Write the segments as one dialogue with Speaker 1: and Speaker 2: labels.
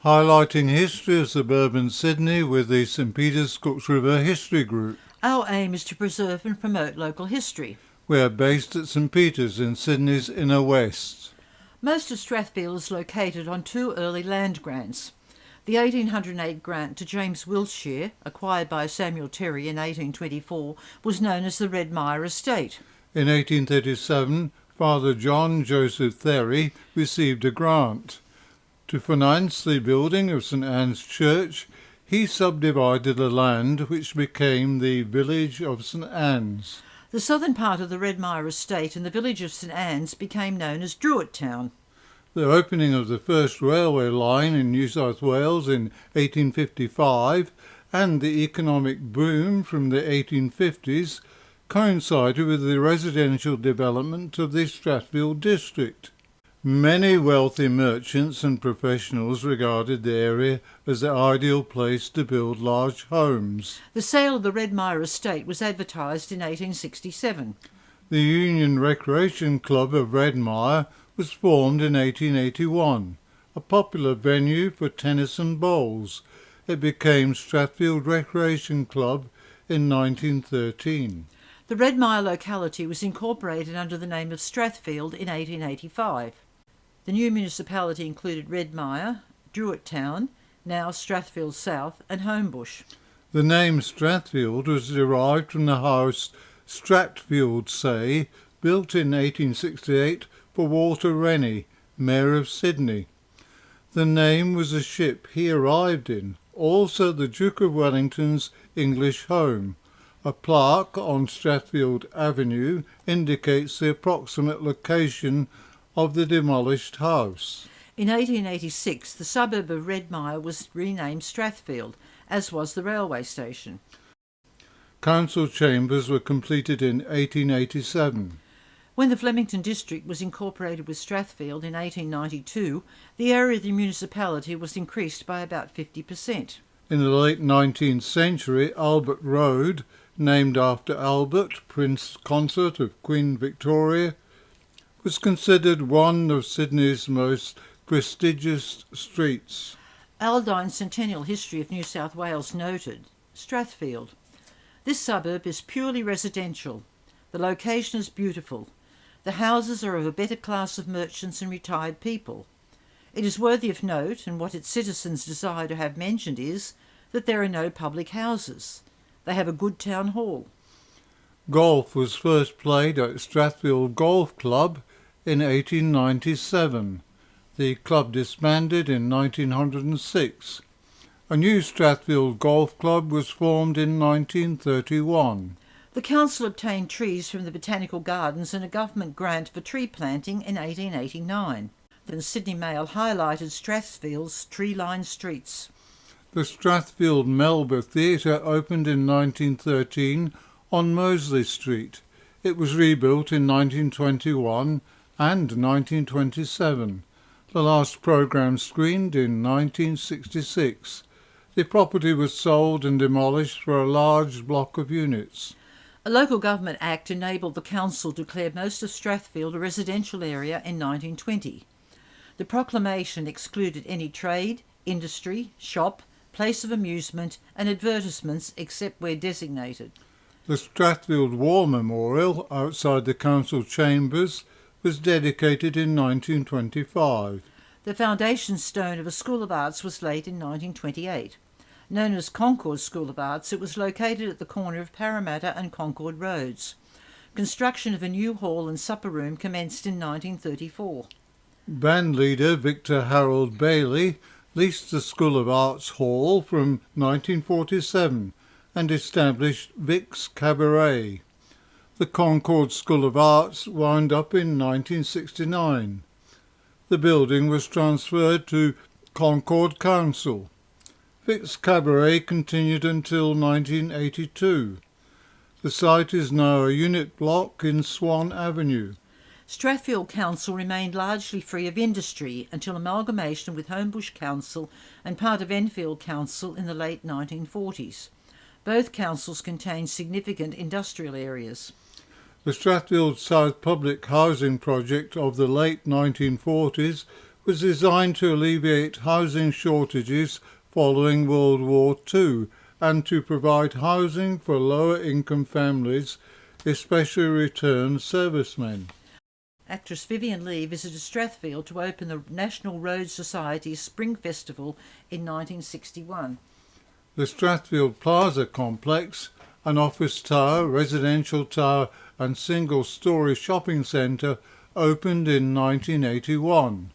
Speaker 1: highlighting history of suburban Sydney with the St Peter's Cooks River History Group.
Speaker 2: Our aim is to preserve and promote local history.
Speaker 1: We are based at St Peter's in Sydney's inner west.
Speaker 2: Most of Strathfield is located on two early land grants. The 1808 grant to James Wiltshire, acquired by Samuel Terry in 1824, was known as the Redmire Estate.
Speaker 1: In 1837, Father John Joseph Therry received a grant. To finance the building of St Anne's Church, he subdivided the land which became the village of St Anne's.
Speaker 2: The southern part of the Redmire Estate and the village of St Anne's became known as Druitt Town.
Speaker 1: The opening of the first railway line in New South Wales in 1855 and the economic boom from the 1850s coincided with the residential development of the Strathfield district. Many wealthy merchants and professionals regarded the area as the ideal place to build large homes.
Speaker 2: The sale of the Redmire Estate was advertised in 1867.
Speaker 1: The Union Recreation Club of Redmire was formed in 1881, a popular venue for tennis and bowls. It became Strathfield Recreation Club in 1913.
Speaker 2: The Redmire locality was incorporated under the name of Strathfield in 1885. The new municipality included Redmire, Druitt Town, now Strathfield South, and Homebush.
Speaker 1: The name Strathfield was derived from the house Strathfield Say, built in 1868 for Walter Rennie, Mayor of Sydney. The name was a ship he arrived in, also the Duke of Wellington's English home. A plaque on Strathfield Avenue indicates the approximate location of the demolished house.
Speaker 2: In 1886, the suburb of Redmire was renamed Strathfield, as was the railway station.
Speaker 1: Council chambers were completed in 1887.
Speaker 2: When the Flemington district was incorporated with Strathfield in 1892, the area of the municipality was increased by about 50%.
Speaker 1: In the late 19th century, Albert Road, named after Albert, Prince Consort of Queen Victoria, was considered one of Sydney's most prestigious streets.
Speaker 2: Aldine's Centennial History of New South Wales noted, Strathfield. This suburb is purely residential. The location is beautiful. The houses are of a better class of merchants and retired people. It is worthy of note, and what its citizens desire to have mentioned is, that there are no public houses. They have a good town hall.
Speaker 1: Golf was first played at Strathfield Golf Club in 1897. The club disbanded in 1906. A new Strathfield Golf Club was formed in 1931.
Speaker 2: The council obtained trees from the Botanical Gardens and a government grant for tree planting in 1889. The Sydney Mail highlighted Strathfield's tree-lined streets.
Speaker 1: The Strathfield Melba Theatre opened in 1913 on Mosley Street. It was rebuilt in 1921 and 1927. The last programme screened in 1966. The property was sold and demolished for a large block of units.
Speaker 2: A local government act enabled the council to declare most of Strathfield a residential area in 1920. The proclamation excluded any trade, industry, shop, place of amusement and advertisements except where designated.
Speaker 1: The Strathfield War Memorial outside the council chambers was dedicated in 1925.
Speaker 2: The foundation stone of a School of Arts was laid in 1928. Known as Concord School of Arts, it was located at the corner of Parramatta and Concord Roads. Construction of a new hall and supper room commenced in 1934.
Speaker 1: Band leader Victor Harold Bailey leased the School of Arts Hall from 1947 and established Vic's Cabaret. The Concord School of Arts wound up in 1969. The building was transferred to Concord Council. Vic's Cabaret continued until 1982. The site is now a unit block in Swan Avenue.
Speaker 2: Strathfield Council remained largely free of industry until amalgamation with Homebush Council and part of Enfield Council in the late 1940s. Both councils contained significant industrial areas.
Speaker 1: The Strathfield South Public Housing Project of the late 1940s was designed to alleviate housing shortages following World War II and to provide housing for lower income families, especially returned servicemen.
Speaker 2: Actress Vivien Leigh visited Strathfield to open the National Road Society's Spring Festival in 1961.
Speaker 1: The Strathfield Plaza complex, an office tower, residential tower and single-storey shopping centre, opened in 1981.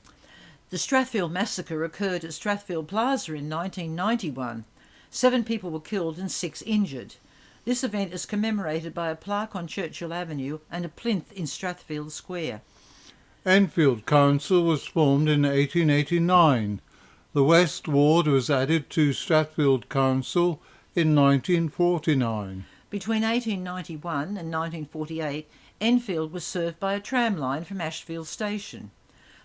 Speaker 2: The Strathfield Massacre occurred at Strathfield Plaza in 1991. 7 people were killed and 6 injured. This event is commemorated by a plaque on Churchill Avenue and a plinth in Strathfield Square.
Speaker 1: Enfield Council was formed in 1889. The West Ward was added to Strathfield Council in 1949.
Speaker 2: Between 1891 and 1948, Enfield was served by a tram line from Ashfield Station.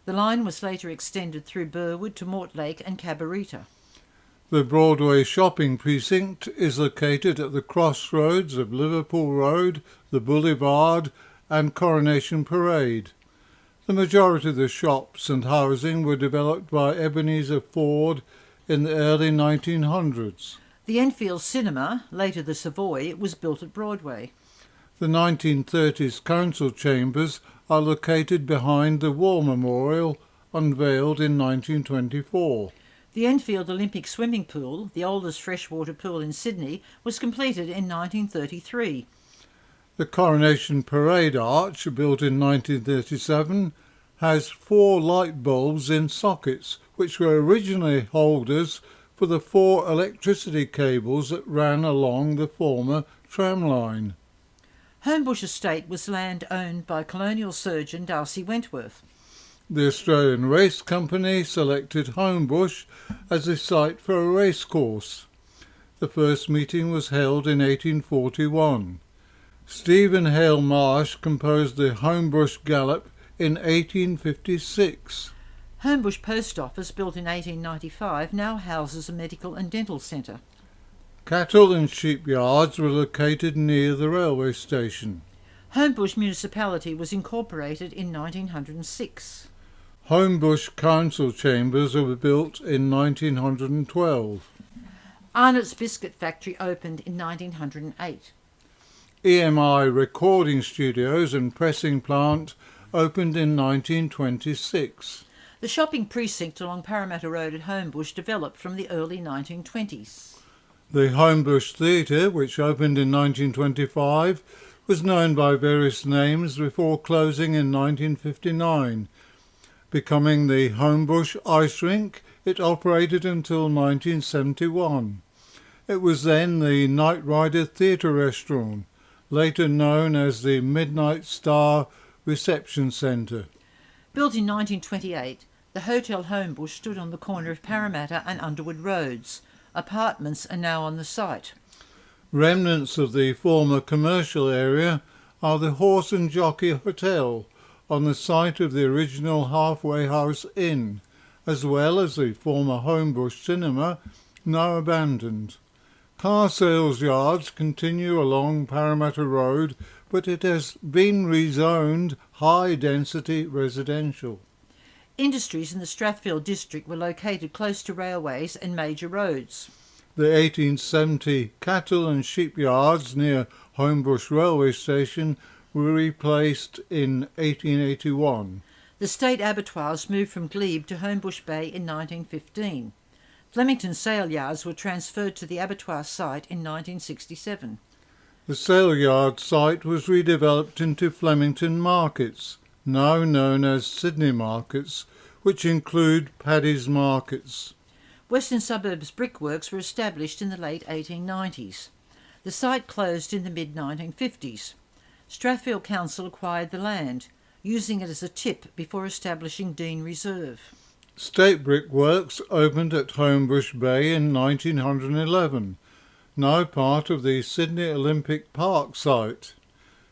Speaker 2: The line was later extended through Burwood to Mortlake and Cabarita.
Speaker 1: The Broadway shopping precinct is located at the crossroads of Liverpool Road, the Boulevard and Coronation Parade. The majority of the shops and housing were developed by Ebenezer Ford in the early 1900s.
Speaker 2: The Enfield Cinema, later the Savoy, was built at Broadway.
Speaker 1: The 1930s council chambers are located behind the War Memorial, unveiled in 1924.
Speaker 2: The Enfield Olympic Swimming Pool, the oldest freshwater pool in Sydney, was completed in 1933.
Speaker 1: The Coronation Parade Arch, built in 1937, has 4 light bulbs in sockets, which were originally holders for the 4 electricity cables that ran along the former tram line.
Speaker 2: Homebush Estate was land owned by colonial surgeon Darcy Wentworth.
Speaker 1: The Australian Race Company selected Homebush as a site for a racecourse. The first meeting was held in 1841. Stephen Hale Marsh composed the Homebush Gallop in 1856.
Speaker 2: Homebush Post Office, built in 1895, now houses a medical and dental centre.
Speaker 1: Cattle and sheep yards were located near the railway station.
Speaker 2: Homebush Municipality was incorporated in 1906.
Speaker 1: Homebush Council chambers were built in 1912.
Speaker 2: Arnott's Biscuit Factory opened in 1908.
Speaker 1: EMI Recording Studios and Pressing Plant opened in 1926.
Speaker 2: The shopping precinct along Parramatta Road at Homebush developed from the early 1920s.
Speaker 1: The Homebush Theatre, which opened in 1925, was known by various names before closing in 1959. Becoming the Homebush Ice Rink, it operated until 1971. It was then the Night Rider Theatre Restaurant, later known as the Midnight Star Reception Centre.
Speaker 2: Built in 1928, the Hotel Homebush stood on the corner of Parramatta and Underwood Roads. Apartments are now on the site.
Speaker 1: Remnants of the former commercial area are the Horse and Jockey Hotel on the site of the original Halfway House Inn, as well as the former Homebush Cinema, now abandoned. Car sales yards continue along Parramatta Road, but it has been rezoned high-density residential.
Speaker 2: Industries in the Strathfield district were located close to railways and major roads.
Speaker 1: The 1870 cattle and sheep yards near Homebush Railway Station were replaced in 1881.
Speaker 2: The state abattoirs moved from Glebe to Homebush Bay in 1915. Flemington sale yards were transferred to the abattoir site in 1967.
Speaker 1: The sale yard site was redeveloped into Flemington Markets, now known as Sydney Markets, which include Paddy's Markets.
Speaker 2: Western Suburbs brickworks were established in the late 1890s. The site closed in the mid-1950s. Strathfield Council acquired the land, using it as a tip before establishing Dean Reserve.
Speaker 1: State Brickworks opened at Homebush Bay in 1911, now part of the Sydney Olympic Park site.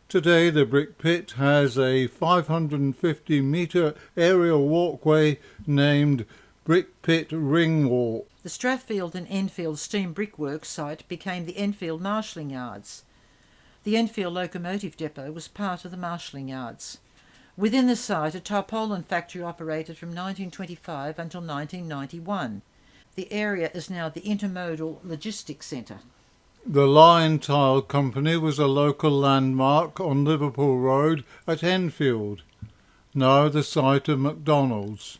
Speaker 1: Today the brick pit has a 550-metre aerial walkway named Brick Pit Ring Walk.
Speaker 2: The Strathfield and Enfield steam brickworks site became the Enfield Marshalling Yards. The Enfield Locomotive Depot was part of the Marshalling Yards. Within the site, a tarpaulin factory operated from 1925 until 1991. The area is now the Intermodal Logistics Centre.
Speaker 1: The Lion Tile Company was a local landmark on Liverpool Road at Enfield, now the site of McDonald's.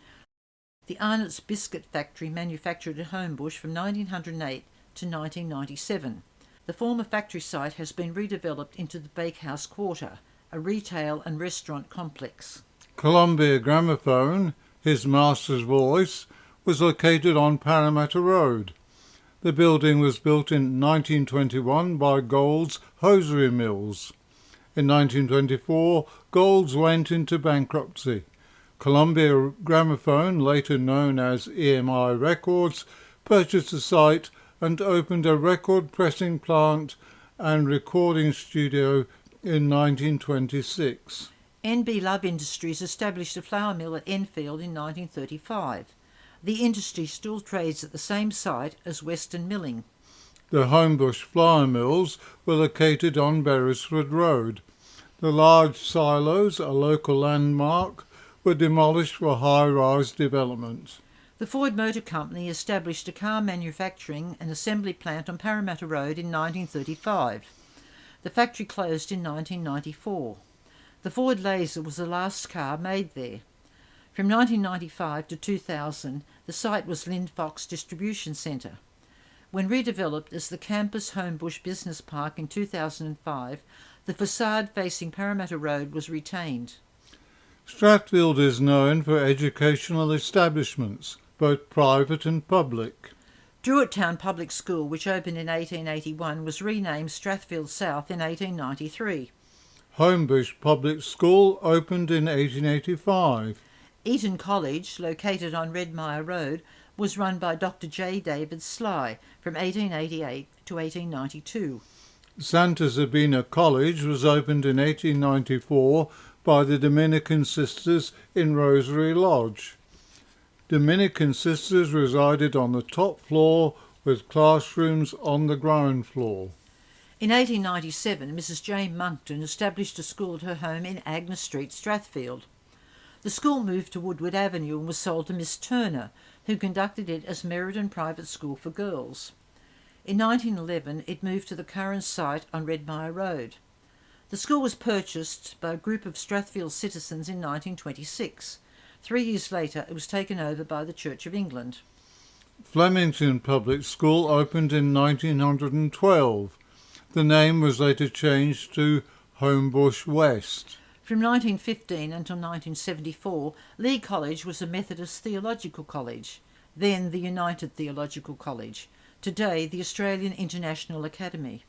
Speaker 2: The Arnott's Biscuit Factory manufactured at Homebush from 1908 to 1997. The former factory site has been redeveloped into the Bakehouse Quarter, a retail and restaurant complex.
Speaker 1: Columbia Gramophone, his master's voice, was located on Parramatta Road. The building was built in 1921 by Gold's Hosiery Mills. In 1924, Gold's went into bankruptcy. Columbia Gramophone, later known as EMI Records, purchased the site and opened a record pressing plant and recording studio in 1926.
Speaker 2: N.B. Love Industries established a flour mill at Enfield in 1935. The industry still trades at the same site as Western Milling.
Speaker 1: The Homebush flour mills were located on Beresford Road. The large silos, a local landmark, were demolished for high-rise development.
Speaker 2: The Ford Motor Company established a car manufacturing and assembly plant on Parramatta Road in 1935. The factory closed in 1994. The Ford Laser was the last car made there. From 1995 to 2000, the site was Linfox Distribution Centre. When redeveloped as the Campus Homebush Business Park in 2005, the facade facing Parramatta Road was retained.
Speaker 1: Strathfield is known for educational establishments, both private and public.
Speaker 2: Druitt Public School, which opened in 1881, was renamed Strathfield South in 1893.
Speaker 1: Homebush Public School opened in 1885.
Speaker 2: Eton College, located on Redmire Road, was run by Dr. J. David Sly from 1888 to 1892.
Speaker 1: Santa Sabina College was opened in 1894 by the Dominican Sisters in Rosary Lodge. Dominican Sisters resided on the top floor with classrooms on the ground floor.
Speaker 2: In 1897, Mrs. Jane Monkton established a school at her home in Agnes Street, Strathfield. The school moved to Woodward Avenue and was sold to Miss Turner, who conducted it as Meriden Private School for Girls. In 1911, it moved to the current site on Redmire Road. The school was purchased by a group of Strathfield citizens in 1926. 3 years later, it was taken over by the Church of England.
Speaker 1: Flemington Public School opened in 1912. The name was later changed to Homebush West.
Speaker 2: From 1915 until 1974, Lee College was a Methodist theological college, then the United Theological College, today the Australian International Academy.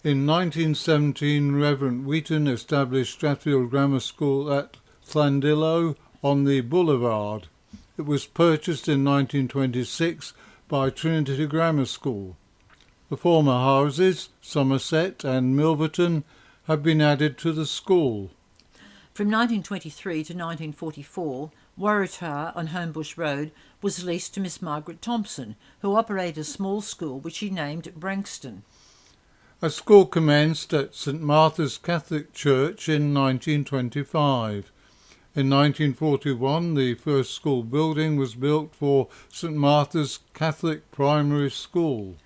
Speaker 1: In 1917, Reverend Wheaton established Strathfield Grammar School at Llandillo on the Boulevard. It was purchased in 1926 by Trinity Grammar School. The former houses, Somerset and Milverton, have been added to the school.
Speaker 2: From 1923 to 1944, Waratah on Homebush Road was leased to Miss Margaret Thompson, who operated a small school which she named Branxton.
Speaker 1: A school commenced at St Martha's Catholic Church in 1925. In 1941, the first school building was built for St Martha's Catholic Primary School.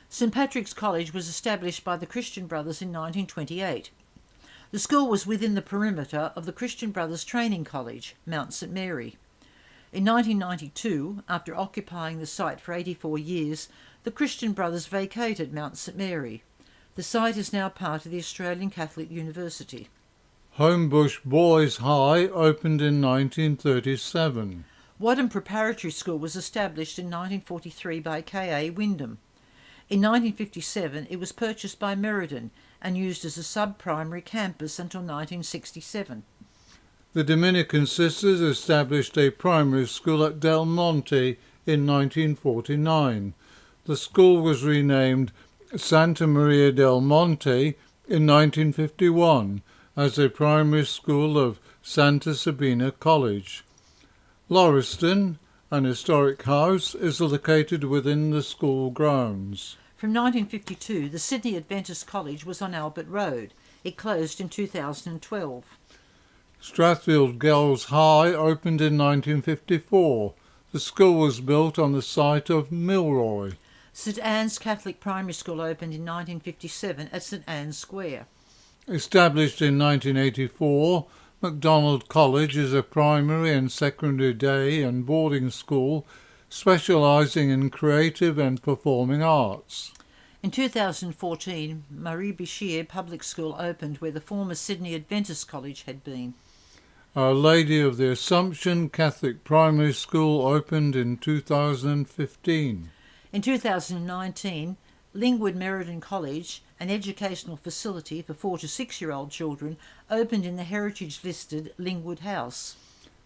Speaker 2: St Patrick's College was established by the Christian Brothers in 1928. The school was within the perimeter of the Christian Brothers Training College, Mount St Mary. In 1992, after occupying the site for 84 years, the Christian Brothers vacated Mount St Mary. The site is now part of the Australian Catholic University.
Speaker 1: Homebush Boys High opened in 1937.
Speaker 2: Wadham Preparatory School was established in 1943 by K.A. Wyndham. In 1957, it was purchased by Meriden and used as a sub-primary campus until 1967.
Speaker 1: The Dominican Sisters established a primary school at Del Monte in 1949. The school was renamed Santa Maria del Monte in 1951 as a primary school of Santa Sabina College. Lauriston, an historic house, is located within the school grounds.
Speaker 2: From 1952, the Sydney Adventist College was on Albert Road. It closed in 2012.
Speaker 1: Strathfield Girls High opened in 1954. The school was built on the site of Milroy.
Speaker 2: St Anne's Catholic Primary School opened in 1957 at St Anne's Square.
Speaker 1: Established in 1984, MacDonald College is a primary and secondary day and boarding school specialising in creative and performing arts.
Speaker 2: In 2014, Marie Bishir Public School opened where the former Sydney Adventist College had been.
Speaker 1: Our Lady of the Assumption Catholic Primary School opened in 2015.
Speaker 2: In 2019, Lingwood Merredin College, an educational facility for 4 to 6-year-old children, opened in the heritage-listed Lingwood House.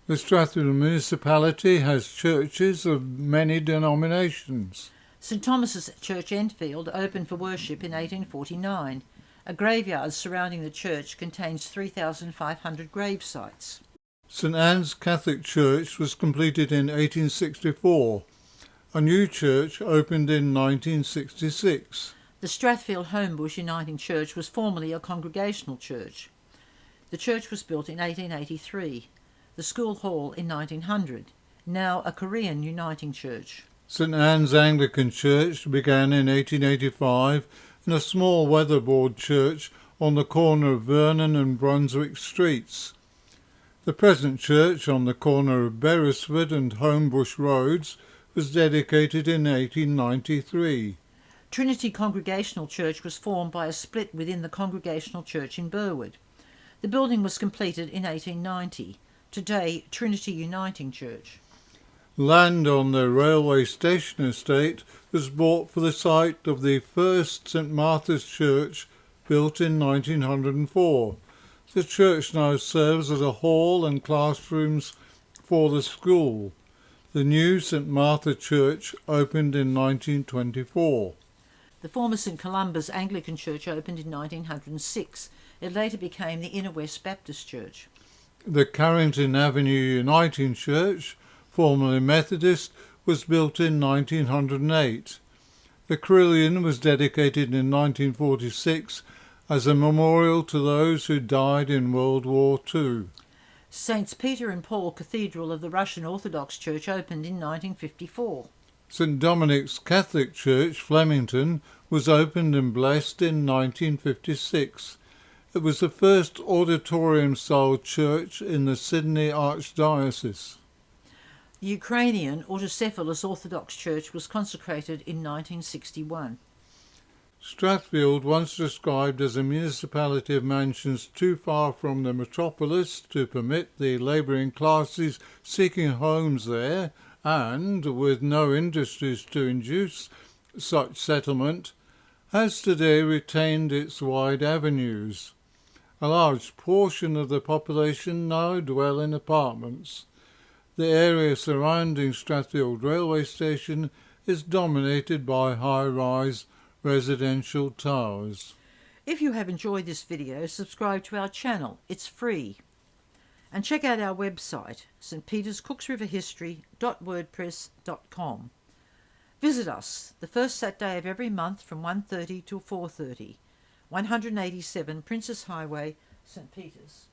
Speaker 1: The Strathfield Municipality has churches of many denominations.
Speaker 2: St Thomas's Church Enfield opened for worship in 1849. A graveyard surrounding the church contains 3,500 grave sites.
Speaker 1: St Anne's Catholic Church was completed in 1864. A new church opened in 1966.
Speaker 2: The Strathfield Homebush Uniting Church was formerly a congregational church. The church was built in 1883. The school hall in 1900. Now a Korean Uniting Church.
Speaker 1: St Anne's Anglican Church began in 1885 in a small weatherboard church on the corner of Vernon and Brunswick Streets. The present church on the corner of Beresford and Homebush Roads was dedicated in 1893.
Speaker 2: Trinity Congregational Church was formed by a split within the Congregational Church in Burwood. The building was completed in 1890. Today, Trinity Uniting Church.
Speaker 1: Land on the railway station estate was bought for the site of the first St Martha's Church, built in 1904. The church now serves as a hall and classrooms for the school. The new St Martha Church opened in 1924.
Speaker 2: The former St Columba's Anglican Church opened in 1906. It later became the Inner West Baptist Church.
Speaker 1: The Carrington Avenue Uniting Church, formerly Methodist, was built in 1908. The Carillon was dedicated in 1946 as a memorial to those who died in World War II.
Speaker 2: Saints Peter and Paul Cathedral of the Russian Orthodox Church opened in 1954.
Speaker 1: St Dominic's Catholic Church, Flemington, was opened and blessed in 1956. It was the first auditorium-style church in the Sydney Archdiocese.
Speaker 2: The Ukrainian Autocephalous Orthodox Church was consecrated in 1961.
Speaker 1: Strathfield, once described as a municipality of mansions too far from the metropolis to permit the labouring classes seeking homes there, and with no industries to induce such settlement, has today retained its wide avenues. A large portion of the population now dwell in apartments. The area surrounding Strathfield railway station is dominated by high-rise residential towers.
Speaker 2: If you have enjoyed this video, subscribe to our channel. It's free. And check out our website, stpeterscooksriverhistory.wordpress.com. Visit us the first Saturday of every month from 1:30 till 4:30. 187 Princess Highway, St Peters.